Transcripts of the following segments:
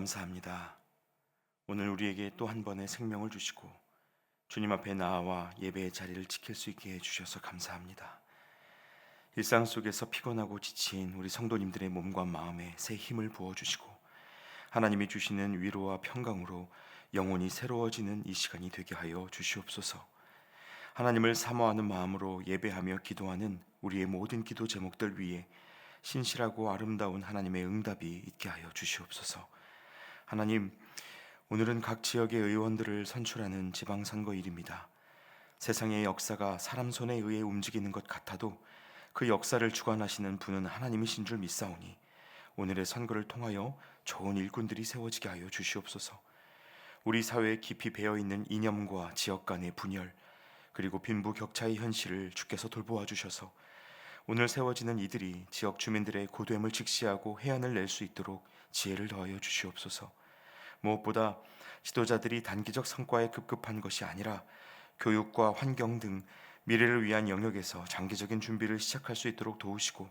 감사합니다. 오늘 우리에게 또 한 번의 생명을 주시고 주님 앞에 나아와 예배의 자리를 지킬 수 있게 해주셔서 감사합니다. 일상 속에서 피곤하고 지친 우리 성도님들의 몸과 마음에 새 힘을 부어주시고 하나님이 주시는 위로와 평강으로 영혼이 새로워지는 이 시간이 되게 하여 주시옵소서. 하나님을 사모하는 마음으로 예배하며 기도하는 우리의 모든 기도 제목들 위에 신실하고 아름다운 하나님의 응답이 있게 하여 주시옵소서. 하나님, 오늘은 각 지역의 의원들을 선출하는 지방선거일입니다. 세상의 역사가 사람 손에 의해 움직이는 것 같아도 그 역사를 주관하시는 분은 하나님이신 줄 믿사오니 오늘의 선거를 통하여 좋은 일꾼들이 세워지게 하여 주시옵소서. 우리 사회에 깊이 배어있는 이념과 지역 간의 분열 그리고 빈부격차의 현실을 주께서 돌보아 주셔서 오늘 세워지는 이들이 지역 주민들의 고됨을 직시하고 해안을 낼 수 있도록 지혜를 더하여 주시옵소서. 무엇보다 지도자들이 단기적 성과에 급급한 것이 아니라 교육과 환경 등 미래를 위한 영역에서 장기적인 준비를 시작할 수 있도록 도우시고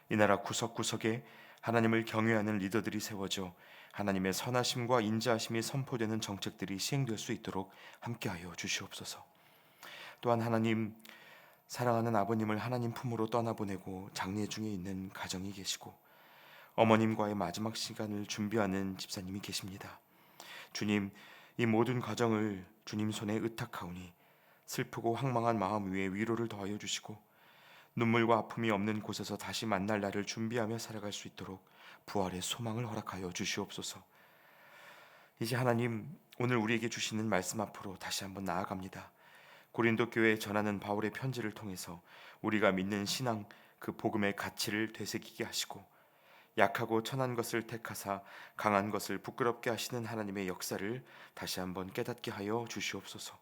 이 나라 구석구석에 하나님을 경외하는 리더들이 세워져 하나님의 선하심과 인자하심이 선포되는 정책들이 시행될 수 있도록 함께하여 주시옵소서. 또한 하나님, 사랑하는 아버님을 하나님 품으로 떠나보내고 장례 중에 있는 가정이 계시고 어머님과의 마지막 시간을 준비하는 집사님이 계십니다. 주님, 이 모든 과정을 주님 손에 의탁하오니 슬프고 황망한 마음 위에 위로를 더하여 주시고 눈물과 아픔이 없는 곳에서 다시 만날 날을 준비하며 살아갈 수 있도록 부활의 소망을 허락하여 주시옵소서. 이제 하나님, 오늘 우리에게 주시는 말씀 앞으로 다시 한번 나아갑니다. 고린도 교회에 전하는 바울의 편지를 통해서 우리가 믿는 신앙, 그 복음의 가치를 되새기게 하시고 약하고 천한 것을 택하사 강한 것을 부끄럽게 하시는 하나님의 역사를 다시 한번 깨닫게 하여 주시옵소서.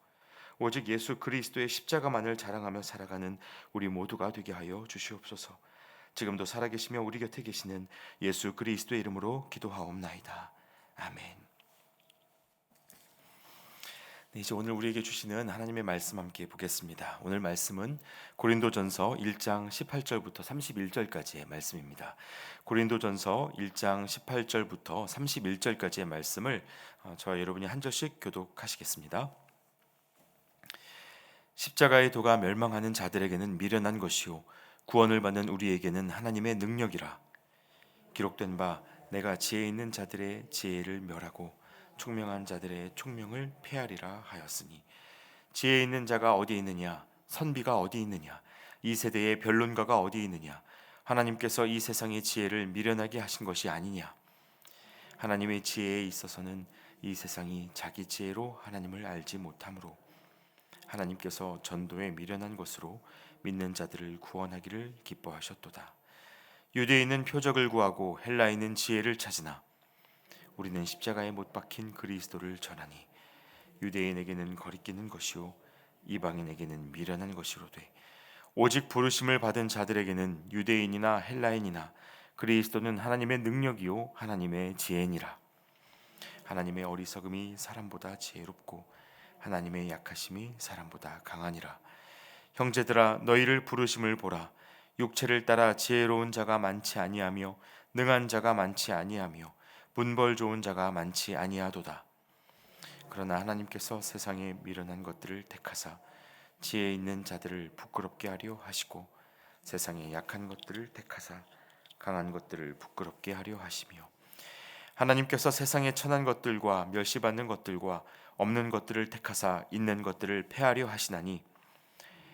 오직 예수 그리스도의 십자가만을 자랑하며 살아가는 우리 모두가 되게 하여 주시옵소서. 지금도 살아계시며 우리 곁에 계시는 예수 그리스도의 이름으로 기도하옵나이다. 아멘. 네, 이제 오늘 우리에게 주시는 하나님의 말씀 함께 보겠습니다. 오늘 말씀은 고린도전서 1장 18절부터 31절까지의 말씀입니다. 고린도전서 1장 18절부터 31절까지의 말씀을 저와 여러분이 한 절씩 교독하시겠습니다. 십자가의 도가 멸망하는 자들에게는 미련한 것이요 구원을 받는 우리에게는 하나님의 능력이라. 기록된 바 내가 지혜 있는 자들의 지혜를 멸하고 총명한 자들의 총명을 폐하리라 하였으니 지혜 있는 자가 어디 있느냐 선비가 어디 있느냐 이 세대의 변론가가 어디 있느냐 하나님께서 이 세상의 지혜를 미련하게 하신 것이 아니냐. 하나님의 지혜에 있어서는 이 세상이 자기 지혜로 하나님을 알지 못하므로 하나님께서 전도에 미련한 것으로 믿는 자들을 구원하기를 기뻐하셨도다. 유대인은 표적을 구하고 헬라인은 지혜를 찾으나 우리는 십자가에 못 박힌 그리스도를 전하니 유대인에게는 거리끼는 것이요 이방인에게는 미련한 것이로되 오직 부르심을 받은 자들에게는 유대인이나 헬라인이나 그리스도는 하나님의 능력이요 하나님의 지혜니라. 하나님의 어리석음이 사람보다 지혜롭고 하나님의 약하심이 사람보다 강하니라. 형제들아 너희를 부르심을 보라. 육체를 따라 지혜로운 자가 많지 아니하며 능한 자가 많지 아니하며 분벌 좋은 자가 많지 아니하도다. 그러나 하나님께서 세상에 미련한 것들을 택하사 지혜 있는 자들을 부끄럽게 하려 하시고 세상에 약한 것들을 택하사 강한 것들을 부끄럽게 하려 하시며 하나님께서 세상에 천한 것들과 멸시받는 것들과 없는 것들을 택하사 있는 것들을 폐하려 하시나니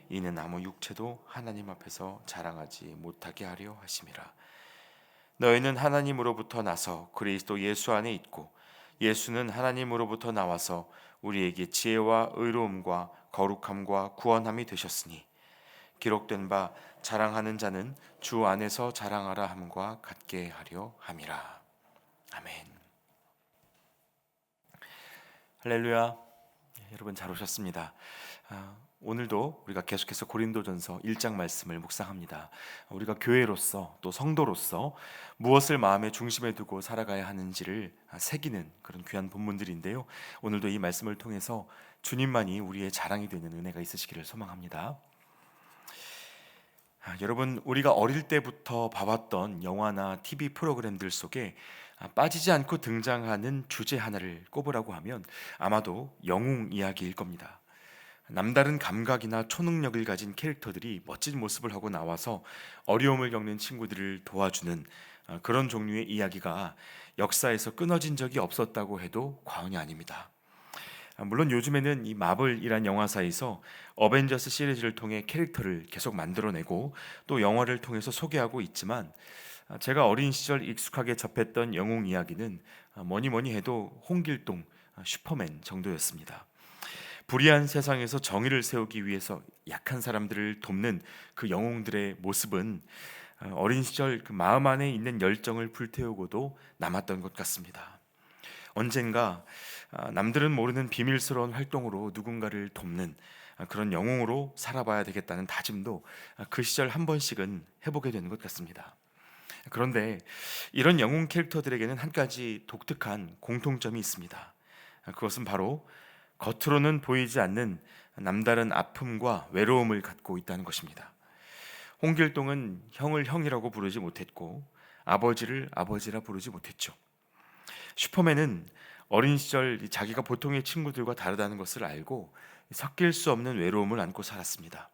이는 아무 육체도 하나님 앞에서 자랑하지 못하게 하려 하심이라. 너희는 하나님으로부터 나서 그리스도 예수 안에 있고 예수는 하나님으로부터 나와서 우리에게 지혜와 의로움과 거룩함과 구원함이 되셨으니 기록된 바 자랑하는 자는 주 안에서 자랑하라 함과 같게 하려 함이라. 아멘. 할렐루야. 여러분 잘 오셨습니다. 오늘도 우리가 계속해서 고린도전서 1장 말씀을 묵상합니다. 우리가 교회로서 또 성도로서 무엇을 마음의 중심에 두고 살아가야 하는지를 새기는 그런 귀한 본문들인데요. 오늘도 이 말씀을 통해서 주님만이 우리의 자랑이 되는 은혜가 있으시기를 소망합니다. 여러분, 우리가 어릴 때부터 봐왔던 영화나 TV 프로그램들 속에 빠지지 않고 등장하는 주제 하나를 꼽으라고 하면 아마도 영웅 이야기일 겁니다. 남다른 감각이나 초능력을 가진 캐릭터들이 멋진 모습을 하고 나와서 어려움을 겪는 친구들을 도와주는 그런 종류의 이야기가 역사에서 끊어진 적이 없었다고 해도 과언이 아닙니다. 물론 요즘에는 이 마블이란 영화사에서 어벤져스 시리즈를 통해 캐릭터를 계속 만들어내고 또 영화를 통해서 소개하고 있지만, 제가 어린 시절 익숙하게 접했던 영웅 이야기는 뭐니 뭐니 해도 홍길동, 슈퍼맨 정도였습니다. 불의한 세상에서 정의를 세우기 위해서 약한 사람들을 돕는 그 영웅들의 모습은 어린 시절 그 마음 안에 있는 열정을 불태우고도 남았던 것 같습니다. 언젠가 남들은 모르는 비밀스러운 활동으로 누군가를 돕는 그런 영웅으로 살아봐야 되겠다는 다짐도 그 시절 한 번씩은 해보게 되는 것 같습니다. 그런데 이런 영웅 캐릭터들에게는 한 가지 독특한 공통점이 있습니다. 그것은 바로 겉으로는 보이지 않는 남다른 아픔과 외로움을 갖고 있다는 것입니다. 홍길동은 형을 형이라고 부르지 못했고 아버지를 아버지라 부르지 못했죠. 슈퍼맨은 어린 시절 자기가 보통의 친구들과 다르다는 것을 알고 섞일 수 없는 외로움을 안고 살았습니다.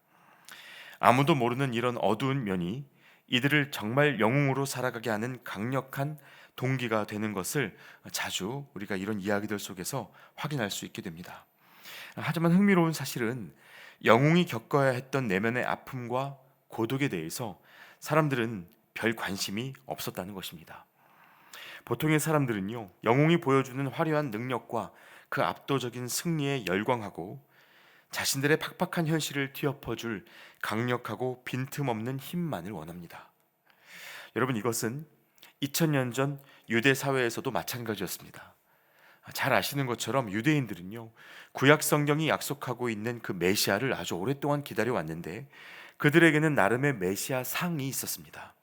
아무도 모르는 이런 어두운 면이 이들을 정말 영웅으로 살아가게 하는 강력한 동기가 되는 것을 자주 우리가 이런 이야기들 속에서 확인할 수 있게 됩니다. 하지만 흥미로운 사실은 영웅이 겪어야 했던 내면의 아픔과 고독에 대해서 사람들은 별 관심이 없었다는 것입니다. 보통의 사람들은요, 영웅이 보여주는 화려한 능력과 그 압도적인 승리에 열광하고 자신들의 팍팍한 현실을 뒤엎어줄 강력하고 빈틈없는 힘만을 원합니다. 여러분, 이것은 2000년 전 유대 사회에서도 마찬가지였습니다. 잘 아시는 것처럼 유대인들은요, 구약 성경이 약속하고 있는 그 메시아를 아주 오랫동안 기다려왔는데 그들에게는 나름의 메시아 상이 있었습니다.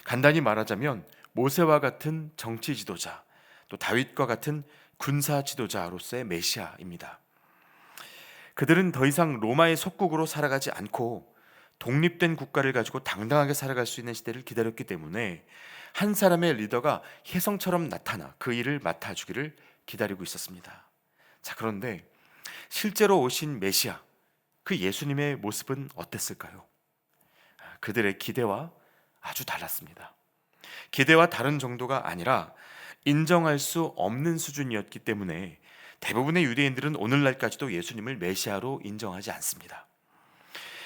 간단히 말하자면 모세와 같은 정치 지도자, 또 다윗과 같은 군사 지도자로서의 메시아입니다. 그들은 더 이상 로마의 속국으로 살아가지 않고 독립된 국가를 가지고 당당하게 살아갈 수 있는 시대를 기다렸기 때문에 한 사람의 리더가 혜성처럼 나타나 그 일을 맡아주기를 기다리고 있었습니다. 자, 그런데 실제로 오신 메시아, 그 예수님의 모습은 어땠을까요? 그들의 기대와 아주 달랐습니다. 기대와 다른 정도가 아니라 인정할 수 없는 수준이었기 때문에 대부분의 유대인들은 오늘날까지도 예수님을 메시아로 인정하지 않습니다.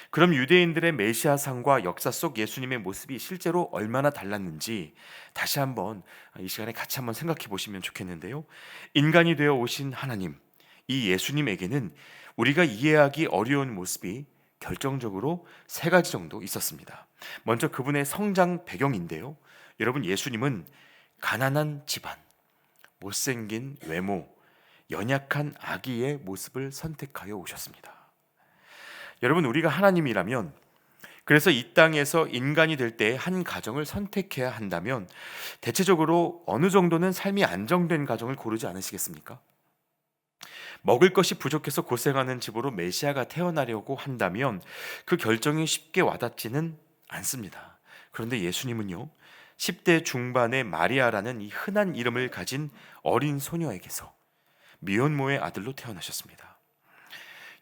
그럼 유대인들의 메시아상과 역사 속 예수님의 모습이 실제로 얼마나 달랐는지 다시 한번 이 시간에 같이 한번 생각해 보시면 좋겠는데요. 인간이 되어 오신 하나님, 이 예수님에게는 우리가 이해하기 어려운 모습이 결정적으로 세 가지 정도 있었습니다. 먼저 그분의 성장 배경인데요. 여러분, 예수님은 가난한 집안, 못생긴 외모, 연약한 아기의 모습을 선택하여 오셨습니다. 여러분, 우리가 하나님이라면, 그래서 이 땅에서 인간이 될 때 한 가정을 선택해야 한다면 대체적으로 어느 정도는 삶이 안정된 가정을 고르지 않으시겠습니까? 먹을 것이 부족해서 고생하는 집으로 메시아가 태어나려고 한다면 그 결정이 쉽게 와닿지는 않습니다. 그런데 예수님은요, 10대 중반의 마리아라는 이 흔한 이름을 가진 어린 소녀에게서 미혼모의 아들로 태어나셨습니다.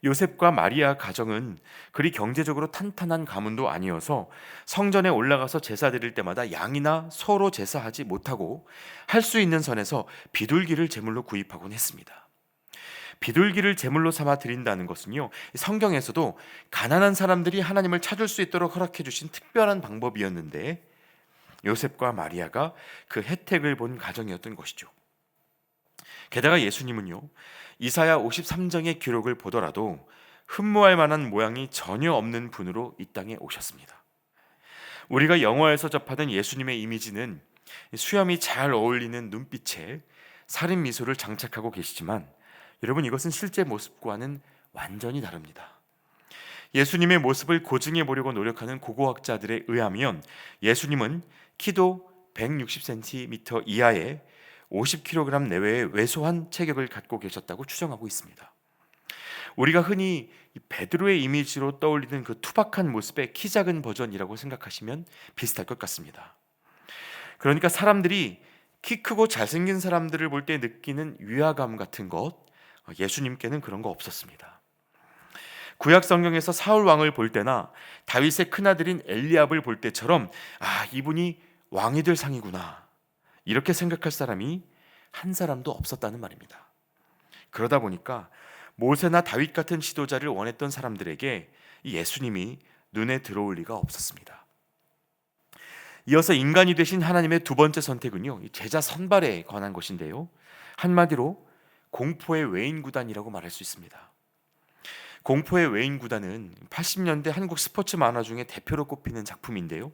요셉과 마리아 가정은 그리 경제적으로 탄탄한 가문도 아니어서 성전에 올라가서 제사 드릴 때마다 양이나 소로 제사하지 못하고 할 수 있는 선에서 비둘기를 제물로 구입하곤 했습니다. 비둘기를 제물로 삼아 드린다는 것은요, 성경에서도 가난한 사람들이 하나님을 찾을 수 있도록 허락해 주신 특별한 방법이었는데 요셉과 마리아가 그 혜택을 본 가정이었던 것이죠. 게다가 예수님은요, 이사야 53장의 기록을 보더라도 흠모할 만한 모양이 전혀 없는 분으로 이 땅에 오셨습니다. 우리가 영화에서 접하던 예수님의 이미지는 수염이 잘 어울리는 눈빛에 살인 미소를 장착하고 계시지만 여러분, 이것은 실제 모습과는 완전히 다릅니다. 예수님의 모습을 고증해 보려고 노력하는 고고학자들에 의하면 예수님은 키도 160cm 이하의 50kg 내외의 왜소한 체격을 갖고 계셨다고 추정하고 있습니다. 우리가 흔히 베드로의 이미지로 떠올리는 그 투박한 모습의 키 작은 버전이라고 생각하시면 비슷할 것 같습니다. 그러니까 사람들이 키 크고 잘생긴 사람들을 볼 때 느끼는 위화감 같은 것, 예수님께는 그런 거 없었습니다. 구약 성경에서 사울 왕을 볼 때나 다윗의 큰아들인 엘리압을 볼 때처럼 이분이 왕이 될 상이구나, 이렇게 생각할 사람이 한 사람도 없었다는 말입니다. 그러다 보니까 모세나 다윗 같은 지도자를 원했던 사람들에게 이 예수님이 눈에 들어올 리가 없었습니다. 이어서 인간이 되신 하나님의 두 번째 선택은요, 제자 선발에 관한 것인데요, 한마디로 공포의 외인 구단이라고 말할 수 있습니다. 공포의 외인 구단은 80년대 한국 스포츠 만화 중에 대표로 꼽히는 작품인데요,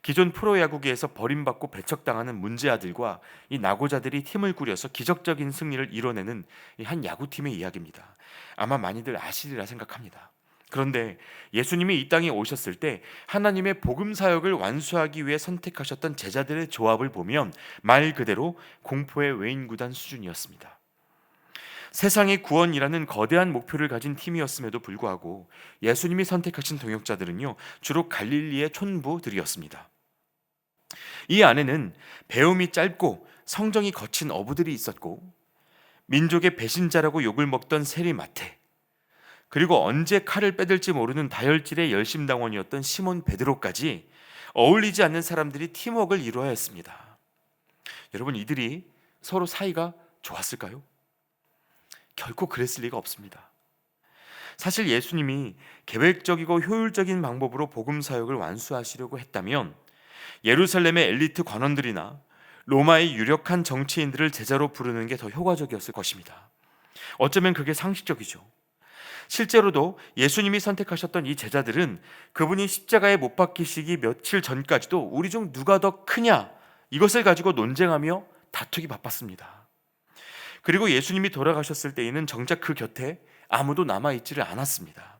기존 프로야구계에서 버림받고 배척당하는 문제아들과 이 낙오자들이 팀을 꾸려서 기적적인 승리를 이뤄내는 한 야구팀의 이야기입니다. 아마 많이들 아시리라 생각합니다. 그런데 예수님이 이 땅에 오셨을 때 하나님의 복음 사역을 완수하기 위해 선택하셨던 제자들의 조합을 보면 말 그대로 공포의 외인 구단 수준이었습니다. 세상의 구원이라는 거대한 목표를 가진 팀이었음에도 불구하고 예수님이 선택하신 동역자들은요, 주로 갈릴리의 촌부들이었습니다. 이 안에는 배움이 짧고 성정이 거친 어부들이 있었고, 민족의 배신자라고 욕을 먹던 세리마테, 그리고 언제 칼을 빼들지 모르는 다혈질의 열심당원이었던 시몬 베드로까지 어울리지 않는 사람들이 팀워크를 이루어야 했습니다. 여러분, 이들이 서로 사이가 좋았을까요? 결코 그랬을 리가 없습니다. 사실 예수님이 계획적이고 효율적인 방법으로 복음 사역을 완수하시려고 했다면 예루살렘의 엘리트 관원들이나 로마의 유력한 정치인들을 제자로 부르는 게 더 효과적이었을 것입니다. 어쩌면 그게 상식적이죠. 실제로도 예수님이 선택하셨던 이 제자들은 그분이 십자가에 못 박히시기 며칠 전까지도 우리 중 누가 더 크냐, 이것을 가지고 논쟁하며 다투기 바빴습니다. 그리고 예수님이 돌아가셨을 때에는 정작 그 곁에 아무도 남아있지를 않았습니다.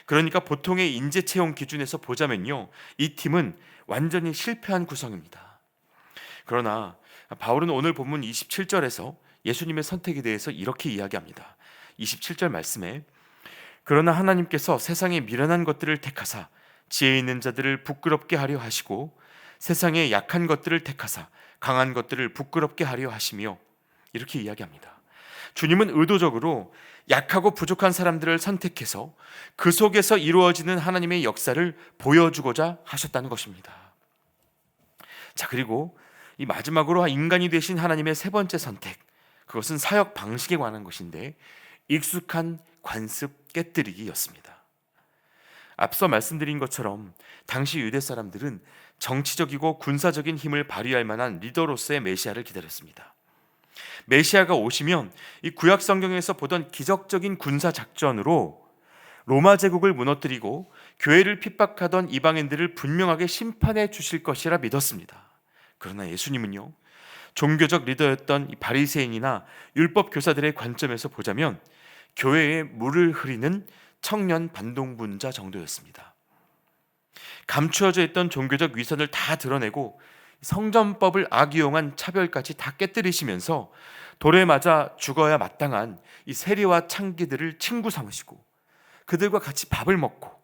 그러니까 보통의 인재 채용 기준에서 보자면요, 이 팀은 완전히 실패한 구성입니다. 그러나 바울은 오늘 본문 27절에서 예수님의 선택에 대해서 이렇게 이야기합니다. 27절 말씀에 그러나 하나님께서 세상의 미련한 것들을 택하사 지혜 있는 자들을 부끄럽게 하려 하시고 세상의 약한 것들을 택하사 강한 것들을 부끄럽게 하려 하시며, 이렇게 이야기합니다. 주님은 의도적으로 약하고 부족한 사람들을 선택해서 그 속에서 이루어지는 하나님의 역사를 보여주고자 하셨다는 것입니다. 자, 그리고 이 마지막으로 인간이 되신 하나님의 세 번째 선택, 그것은 사역 방식에 관한 것인데 익숙한 관습 깨뜨리기였습니다. 앞서 말씀드린 것처럼 당시 유대 사람들은 정치적이고 군사적인 힘을 발휘할 만한 리더로서의 메시아를 기다렸습니다. 메시아가 오시면 이 구약 성경에서 보던 기적적인 군사 작전으로 로마 제국을 무너뜨리고 교회를 핍박하던 이방인들을 분명하게 심판해 주실 것이라 믿었습니다. 그러나 예수님은요, 종교적 리더였던 이 바리새인이나 율법 교사들의 관점에서 보자면 교회에 물을 흐리는 청년 반동분자 정도였습니다. 감추어져 있던 종교적 위선을 다 드러내고 성전법을 악이용한 차별까지 다 깨뜨리시면서 돌에 맞아 죽어야 마땅한 이 세리와 창기들을 친구 삼으시고 그들과 같이 밥을 먹고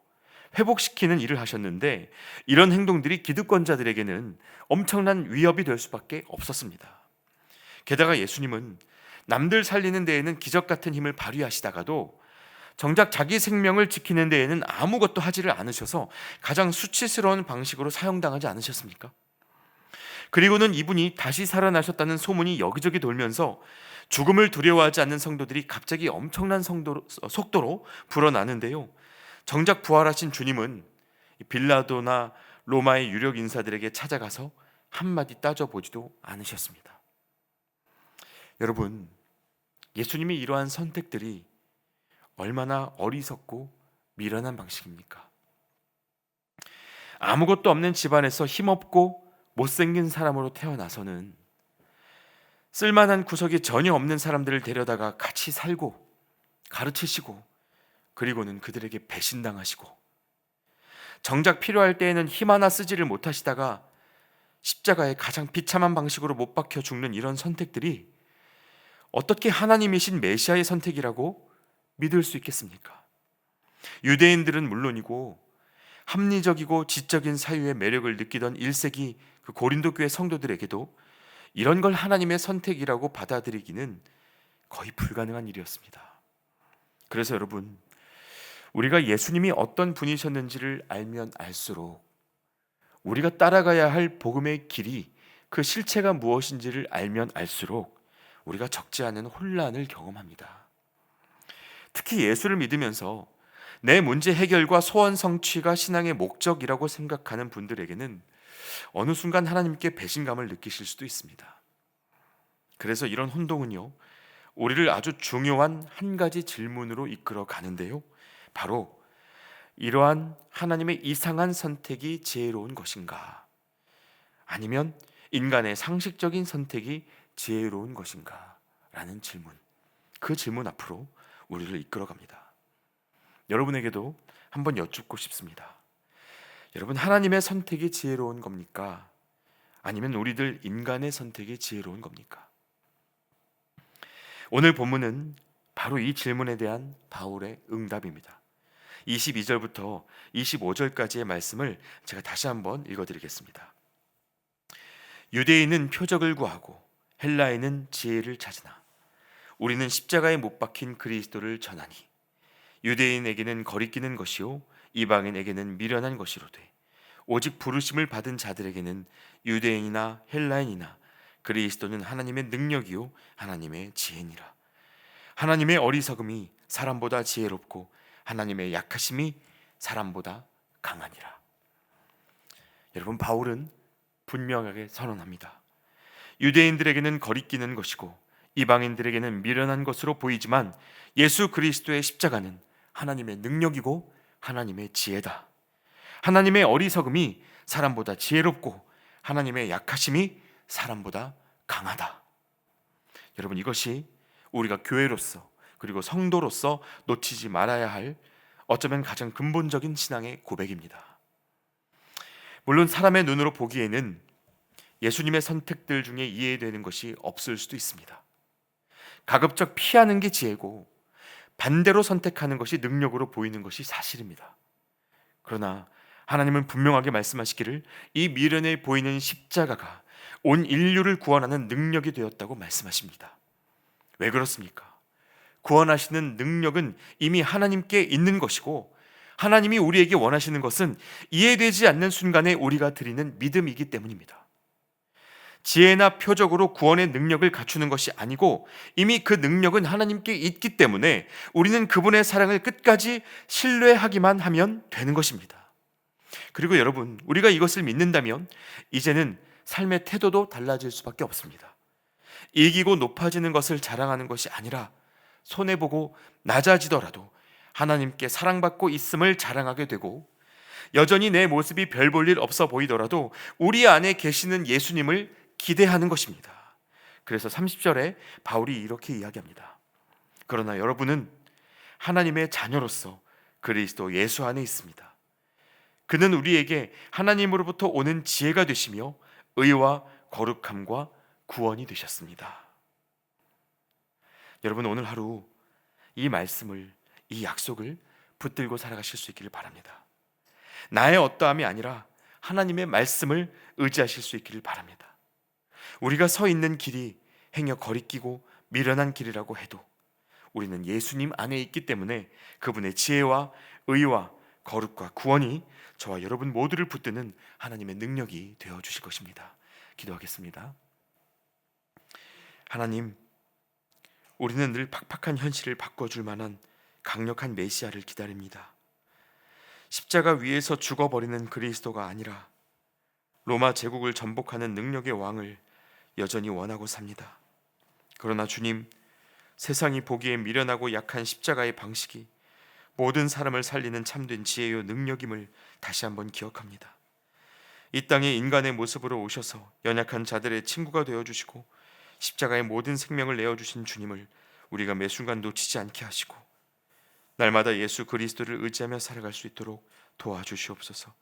회복시키는 일을 하셨는데, 이런 행동들이 기득권자들에게는 엄청난 위협이 될 수밖에 없었습니다. 게다가 예수님은 남들 살리는 데에는 기적 같은 힘을 발휘하시다가도 정작 자기 생명을 지키는 데에는 아무것도 하지를 않으셔서 가장 수치스러운 방식으로 사용당하지 않으셨습니까? 그리고는 이분이 다시 살아나셨다는 소문이 여기저기 돌면서 죽음을 두려워하지 않는 성도들이 갑자기 엄청난 속도로 불어나는데요, 정작 부활하신 주님은 빌라도나 로마의 유력 인사들에게 찾아가서 한마디 따져보지도 않으셨습니다. 여러분, 예수님이 이러한 선택들이 얼마나 어리석고 미련한 방식입니까? 아무것도 없는 집안에서 힘없고 못생긴 사람으로 태어나서는 쓸만한 구석이 전혀 없는 사람들을 데려다가 같이 살고 가르치시고 그리고는 그들에게 배신당하시고 정작 필요할 때에는 힘 하나 쓰지를 못하시다가 십자가에 가장 비참한 방식으로 못 박혀 죽는 이런 선택들이 어떻게 하나님이신 메시아의 선택이라고 믿을 수 있겠습니까? 유대인들은 물론이고 합리적이고 지적인 사유의 매력을 느끼던 1세기 그 고린도 교회 성도들에게도 이런 걸 하나님의 선택이라고 받아들이기는 거의 불가능한 일이었습니다. 그래서 여러분, 우리가 예수님이 어떤 분이셨는지를 알면 알수록 우리가 따라가야 할 복음의 길이, 그 실체가 무엇인지를 알면 알수록 우리가 적지 않은 혼란을 경험합니다. 특히 예수를 믿으면서 내 문제 해결과 소원 성취가 신앙의 목적이라고 생각하는 분들에게는 어느 순간 하나님께 배신감을 느끼실 수도 있습니다. 그래서 이런 혼동은요, 우리를 아주 중요한 한 가지 질문으로 이끌어 가는데요, 바로 이러한 하나님의 이상한 선택이 지혜로운 것인가? 아니면 인간의 상식적인 선택이 지혜로운 것인가? 라는 질문, 그 질문 앞으로 우리를 이끌어 갑니다. 여러분에게도 한번 여쭙고 싶습니다. 여러분, 하나님의 선택이 지혜로운 겁니까? 아니면 우리들 인간의 선택이 지혜로운 겁니까? 오늘 본문은 바로 이 질문에 대한 바울의 응답입니다. 22절부터 25절까지의 말씀을 제가 다시 한번 읽어드리겠습니다. 유대인은 표적을 구하고 헬라인은 지혜를 찾으나 우리는 십자가에 못 박힌 그리스도를 전하니 유대인에게는 거리끼는 것이요 이방인에게는 미련한 것이로되 오직 부르심을 받은 자들에게는 유대인이나 헬라인이나 그리스도는 하나님의 능력이요 하나님의 지혜니라. 하나님의 어리석음이 사람보다 지혜롭고 하나님의 약하심이 사람보다 강하니라. 여러분, 바울은 분명하게 선언합니다. 유대인들에게는 거리끼는 것이고 이방인들에게는 미련한 것으로 보이지만 예수 그리스도의 십자가는 하나님의 능력이고 하나님의 지혜다. 하나님의 어리석음이 사람보다 지혜롭고 하나님의 약하심이 사람보다 강하다. 여러분, 이것이 우리가 교회로서 그리고 성도로서 놓치지 말아야 할 어쩌면 가장 근본적인 신앙의 고백입니다. 물론 사람의 눈으로 보기에는 예수님의 선택들 중에 이해되는 것이 없을 수도 있습니다. 가급적 피하는 게 지혜고 반대로 선택하는 것이 능력으로 보이는 것이 사실입니다. 그러나 하나님은 분명하게 말씀하시기를 이 미련해 보이는 십자가가 온 인류를 구원하는 능력이 되었다고 말씀하십니다. 왜 그렇습니까? 구원하시는 능력은 이미 하나님께 있는 것이고 하나님이 우리에게 원하시는 것은 이해되지 않는 순간에 우리가 드리는 믿음이기 때문입니다. 지혜나 표적으로 구원의 능력을 갖추는 것이 아니고 이미 그 능력은 하나님께 있기 때문에 우리는 그분의 사랑을 끝까지 신뢰하기만 하면 되는 것입니다. 그리고 여러분, 우리가 이것을 믿는다면 이제는 삶의 태도도 달라질 수밖에 없습니다. 이기고 높아지는 것을 자랑하는 것이 아니라 손해보고 낮아지더라도 하나님께 사랑받고 있음을 자랑하게 되고, 여전히 내 모습이 별 볼 일 없어 보이더라도 우리 안에 계시는 예수님을 기대하는 것입니다. 그래서 30절에 바울이 이렇게 이야기합니다. 그러나 여러분은 하나님의 자녀로서 그리스도 예수 안에 있습니다. 그는 우리에게 하나님으로부터 오는 지혜가 되시며 의와 거룩함과 구원이 되셨습니다. 여러분, 오늘 하루 이 말씀을, 이 약속을 붙들고 살아가실 수 있기를 바랍니다. 나의 어떠함이 아니라 하나님의 말씀을 의지하실 수 있기를 바랍니다. 우리가 서 있는 길이 행여 거리끼고 미련한 길이라고 해도 우리는 예수님 안에 있기 때문에 그분의 지혜와 의와 거룩과 구원이 저와 여러분 모두를 붙드는 하나님의 능력이 되어 주실 것입니다. 기도하겠습니다. 하나님, 우리는 늘 팍팍한 현실을 바꿔줄 만한 강력한 메시아를 기다립니다. 십자가 위에서 죽어버리는 그리스도가 아니라 로마 제국을 전복하는 능력의 왕을 여전히 원하고 삽니다. 그러나 주님, 세상이 보기에 미련하고 약한 십자가의 방식이 모든 사람을 살리는 참된 지혜요 능력임을 다시 한번 기억합니다. 이 땅에 인간의 모습으로 오셔서 연약한 자들의 친구가 되어주시고 십자가의 모든 생명을 내어주신 주님을 우리가 매 순간 놓치지 않게 하시고 날마다 예수 그리스도를 의지하며 살아갈 수 있도록 도와주시옵소서.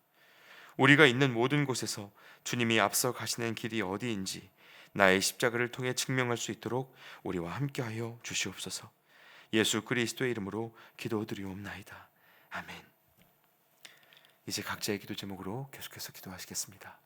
우리가 있는 모든 곳에서 주님이 앞서 가시는 길이 어디인지 나의 십자가를 통해 증명할 수 있도록 우리와 함께하여 주시옵소서. 예수 그리스도의 이름으로 기도드리옵나이다. 아멘. 이제 각자의 기도 제목으로 계속해서 기도하시겠습니다.